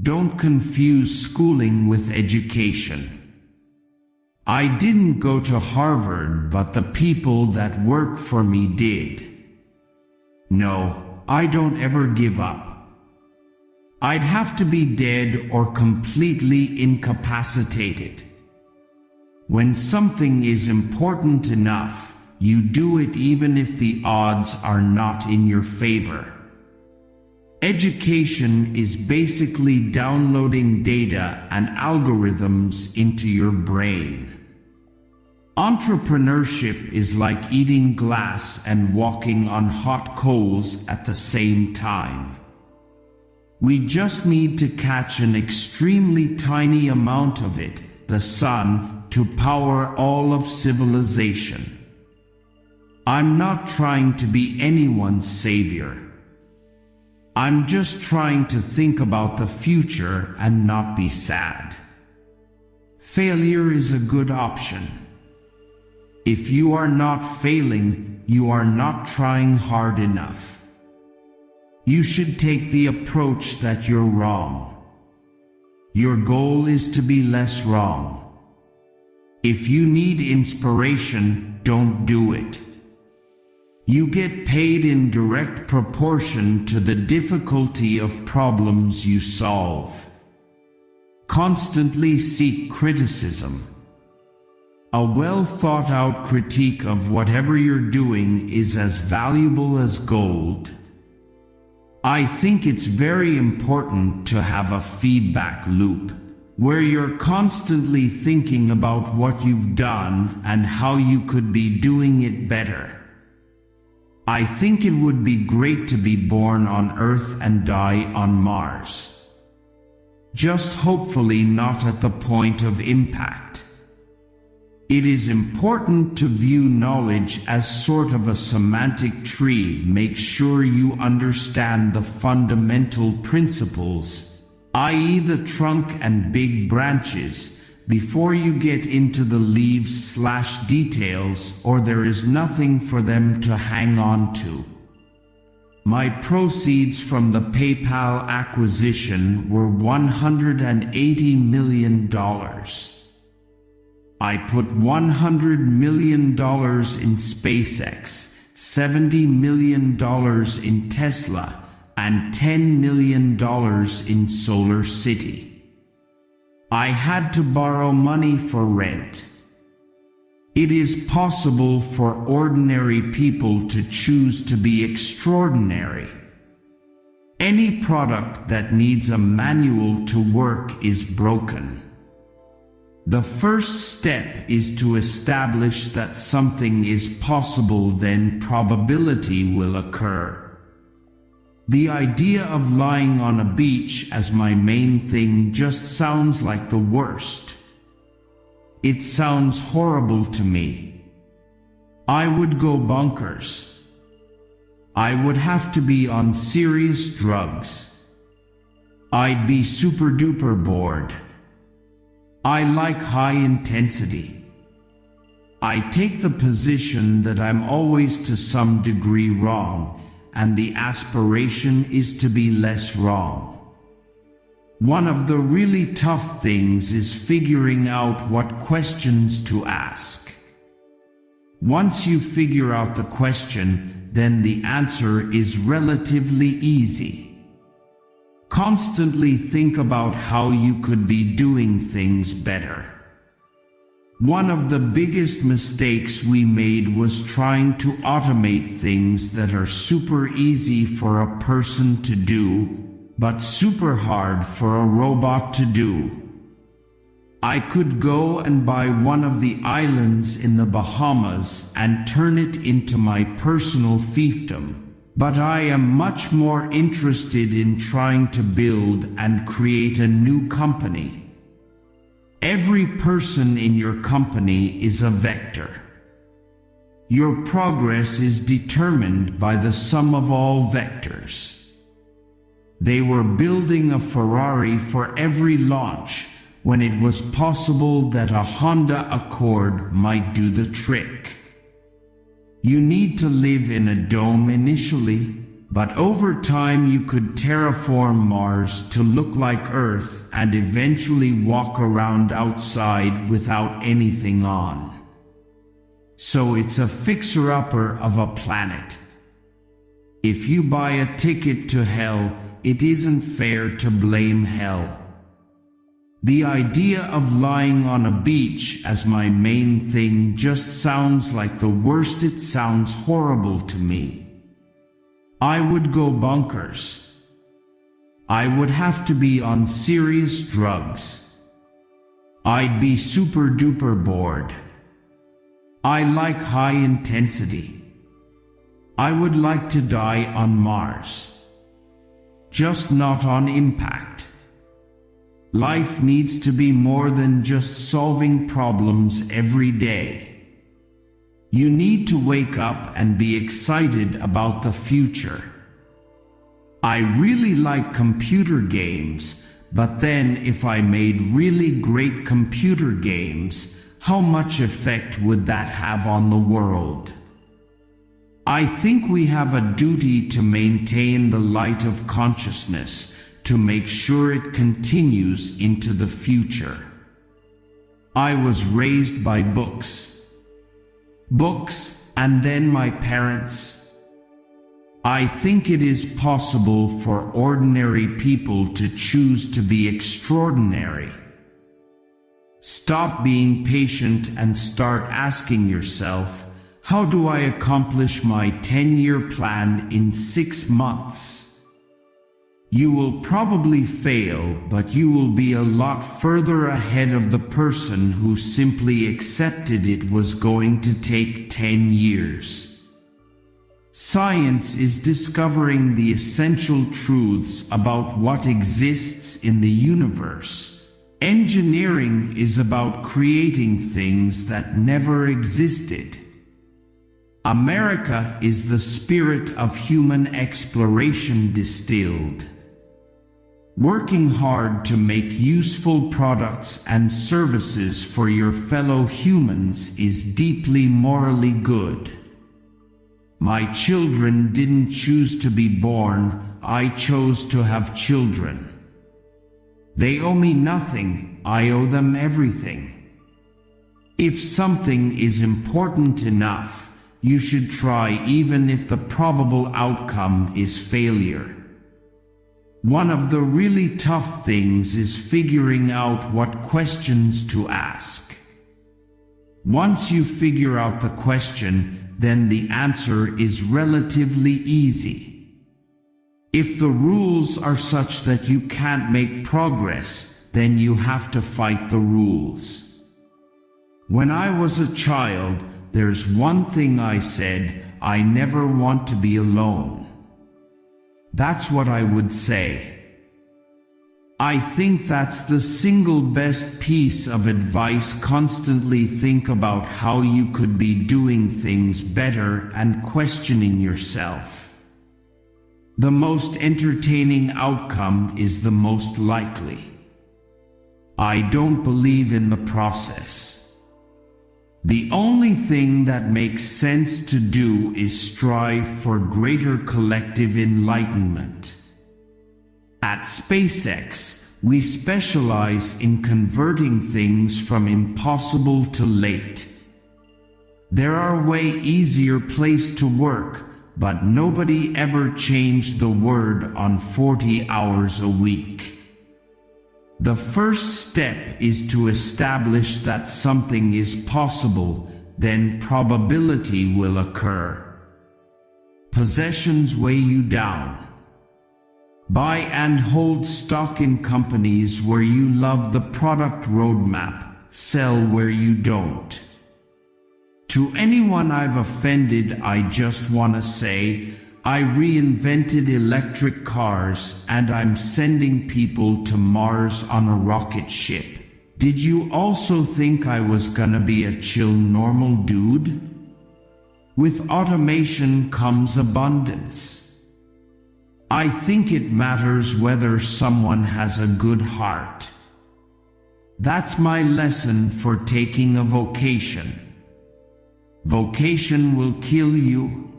Don't confuse schooling with education. I didn't go to Harvard, but the people that work for me did. No, I don't ever give up. I'd have to be dead or completely incapacitated. When something is important enough, you do it even if the odds are not in your favor. Education is basically downloading data and algorithms into your brain. Entrepreneurship is like eating glass and walking on hot coals at the same time. We just need to catch an extremely tiny amount of it, the sun, to power all of civilization. I'm not trying to be anyone's savior. I'm just trying to think about the future and not be sad. Failure is a good option. If you are not failing, you are not trying hard enough. You should take the approach that you're wrong. Your goal is to be less wrong. If you need inspiration, don't do it. You get paid in direct proportion to the difficulty of problems you solve. Constantly seek criticism. A well-thought-out critique of whatever you're doing is as valuable as gold. I think it's very important to have a feedback loop, where you're constantly thinking about what you've done and how you could be doing it better. I think it would be great to be born on Earth and die on Mars. Just hopefully not at the point of impact. It is important to view knowledge as sort of a semantic tree. Make sure you understand the fundamental principles, i.e. the trunk and big branches, before you get into the leaves/details, or there is nothing for them to hang on to. My proceeds from the PayPal acquisition were $180 million. I put $100 million in SpaceX, $70 million in Tesla, and $10 million in Solar City. I had to borrow money for rent. It is possible for ordinary people to choose to be extraordinary. Any product that needs a manual to work is broken. The first step is to establish that something is possible, then probability will occur. The idea of lying on a beach as my main thing just sounds like the worst. It sounds horrible to me. I would go bonkers. I would have to be on serious drugs. I'd be super duper bored. I like high intensity. I take the position that I'm always to some degree wrong, and the aspiration is to be less wrong. One of the really tough things is figuring out what questions to ask. Once you figure out the question, then the answer is relatively easy. Constantly think about how you could be doing things better. One of the biggest mistakes we made was trying to automate things that are super easy for a person to do, but super hard for a robot to do. I could go and buy one of the islands in the Bahamas and turn it into my personal fiefdom. But I am much more interested in trying to build and create a new company. Every person in your company is a vector. Your progress is determined by the sum of all vectors. They were building a Ferrari for every launch, when it was possible that a Honda Accord might do the trick. You need to live in a dome initially, But over time you could terraform Mars to look like Earth and eventually walk around outside without anything on. So it's a fixer-upper of a planet. If you buy a ticket to hell, it isn't fair to blame hell. The idea of lying on a beach as my main thing just sounds like the worst. It sounds horrible to me. I would go bonkers. I would have to be on serious drugs. I'd be super duper bored. I like high intensity. I would like to die on Mars. Just not on impact. Life needs to be more than just solving problems every day. You need to wake up and be excited about the future. I really like computer games, but then if I made really great computer games, how much effect would that have on the world? I think we have a duty to maintain the light of consciousness, to make sure it continues into the future. I was raised by books. Books, and then my parents. I think it is possible for ordinary people to choose to be extraordinary. Stop being patient and start asking yourself, how do I accomplish my 10-year plan in 6 months? You will probably fail, but you will be a lot further ahead of the person who simply accepted it was going to take 10 years. Science is discovering the essential truths about what exists in the universe. Engineering is about creating things that never existed. America is the spirit of human exploration distilled. Working hard to make useful products and services for your fellow humans is deeply morally good. My children didn't choose to be born, I chose to have children. They owe me nothing, I owe them everything. If something is important enough, you should try even if the probable outcome is failure. One of the really tough things is figuring out what questions to ask. Once you figure out the question, then the answer is relatively easy. If the rules are such that you can't make progress, then you have to fight the rules. When I was a child, there's one thing I said: I never want to be alone. That's what I would say. I think that's the single best piece of advice. Constantly think about how you could be doing things better and questioning yourself. The most entertaining outcome is the most likely. I don't believe in the process. The only thing that makes sense to do is strive for greater collective enlightenment. At SpaceX, we specialize in converting things from impossible to late. There are way easier places to work, but nobody ever changed the word on 40 hours a week. The first step is to establish that something is possible, then probability will occur. Possessions weigh you down. Buy and hold stock in companies where you love the product roadmap, sell where you don't. To anyone I've offended, I just want to say, I reinvented electric cars and I'm sending people to Mars on a rocket ship. Did you also think I was gonna be a chill normal dude? With automation comes abundance. I think it matters whether someone has a good heart. That's my lesson for taking a vocation. Vocation will kill you.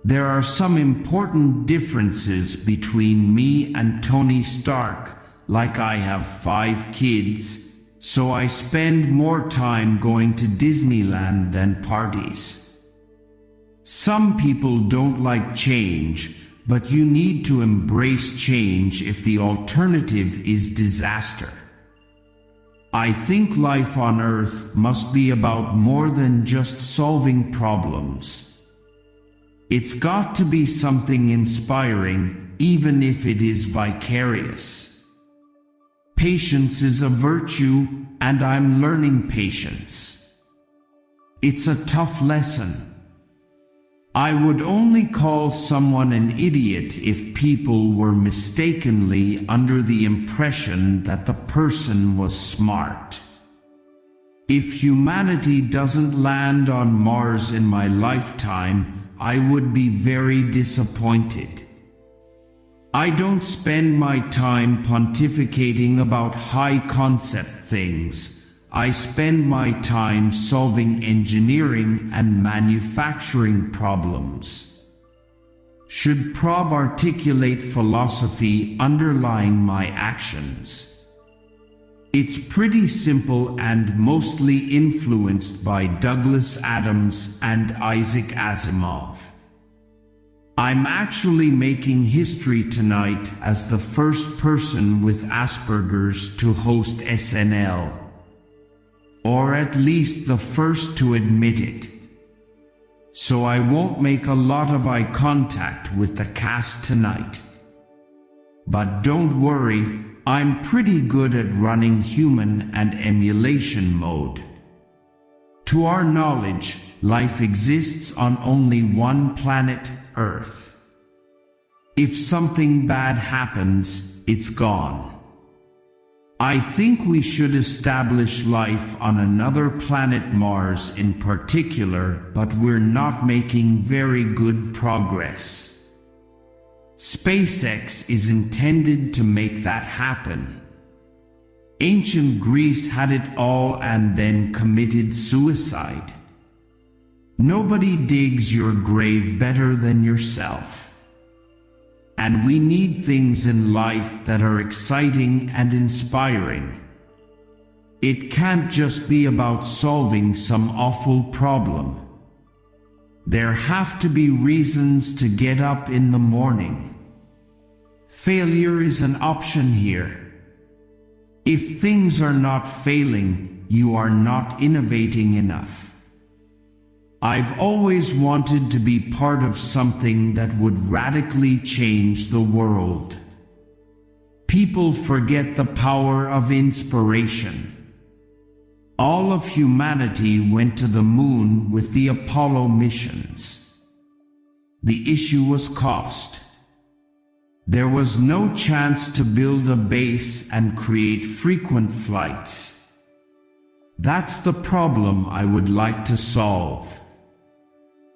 There are some important differences between me and Tony Stark, like I have 5 kids, so I spend more time going to Disneyland than parties. Some people don't like change, but you need to embrace change if the alternative is disaster. I think life on Earth must be about more than just solving problems. It's got to be something inspiring, even if it is vicarious. Patience is a virtue, and I'm learning patience. It's a tough lesson. I would only call someone an idiot if people were mistakenly under the impression that the person was smart. If humanity doesn't land on Mars in my lifetime, I would be very disappointed. I don't spend my time pontificating about high-concept things. I spend my time solving engineering and manufacturing problems. Should Prob articulate philosophy underlying my actions? It's pretty simple and mostly influenced by Douglas Adams and Isaac Asimov. I'm actually making history tonight as the first person with Asperger's to host SNL. Or at least the first to admit it. So I won't make a lot of eye contact with the cast tonight. But don't worry, I'm pretty good at running human and emulation mode. To our knowledge, life exists on only one planet, Earth. If something bad happens, it's gone. I think we should establish life on another planet, Mars in particular, but we're not making very good progress. SpaceX is intended to make that happen. Ancient Greece had it all and then committed suicide. Nobody digs your grave better than yourself. And we need things in life that are exciting and inspiring. It can't just be about solving some awful problem. There have to be reasons to get up in the morning. Failure is an option here. If things are not failing, you are not innovating enough. I've always wanted to be part of something that would radically change the world. People forget the power of inspiration. All of humanity went to the moon with the Apollo missions. The issue was cost. There was no chance to build a base and create frequent flights. That's the problem I would like to solve.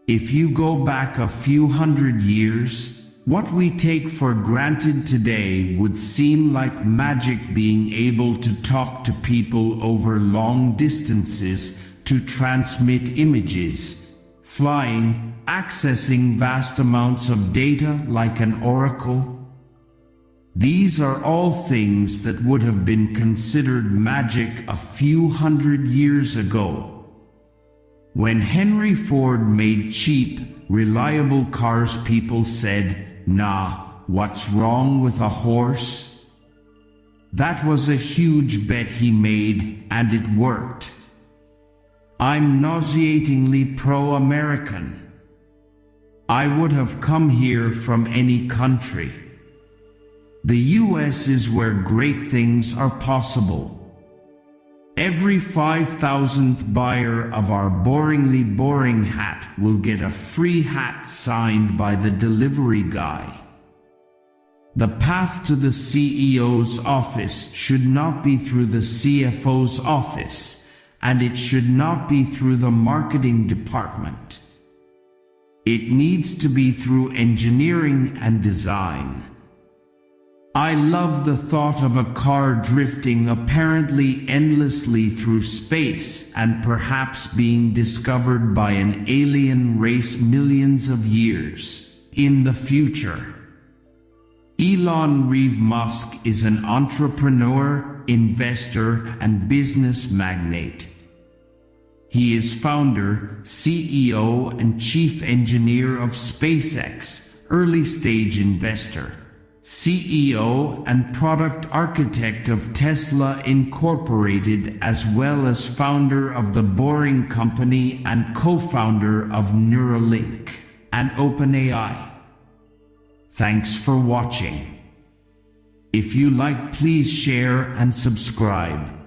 If you go back a few hundred years, what we take for granted today would seem like magic, being able to talk to people over long distances, to transmit images, flying, accessing vast amounts of data like an oracle. These are all things that would have been considered magic a few hundred years ago. When Henry Ford made cheap, reliable cars, people said, "Nah, what's wrong with a horse?" That was a huge bet he made, and it worked. I'm nauseatingly pro-American. I would have come here from any country. The US is where great things are possible. Every 5,000th buyer of our boringly boring hat will get a free hat signed by the delivery guy. The path to the CEO's office should not be through the CFO's office, and it should not be through the marketing department. It needs to be through engineering and design. I love the thought of a car drifting apparently endlessly through space and perhaps being discovered by an alien race millions of years in the future. Elon Musk is an entrepreneur, investor, and business magnate. He is founder, CEO, and chief engineer of SpaceX, early-stage investor, CEO and product architect of Tesla Incorporated, as well as founder of the Boring Company and co-founder of Neuralink and OpenAI. Thanks for watching. If you like, please share and subscribe.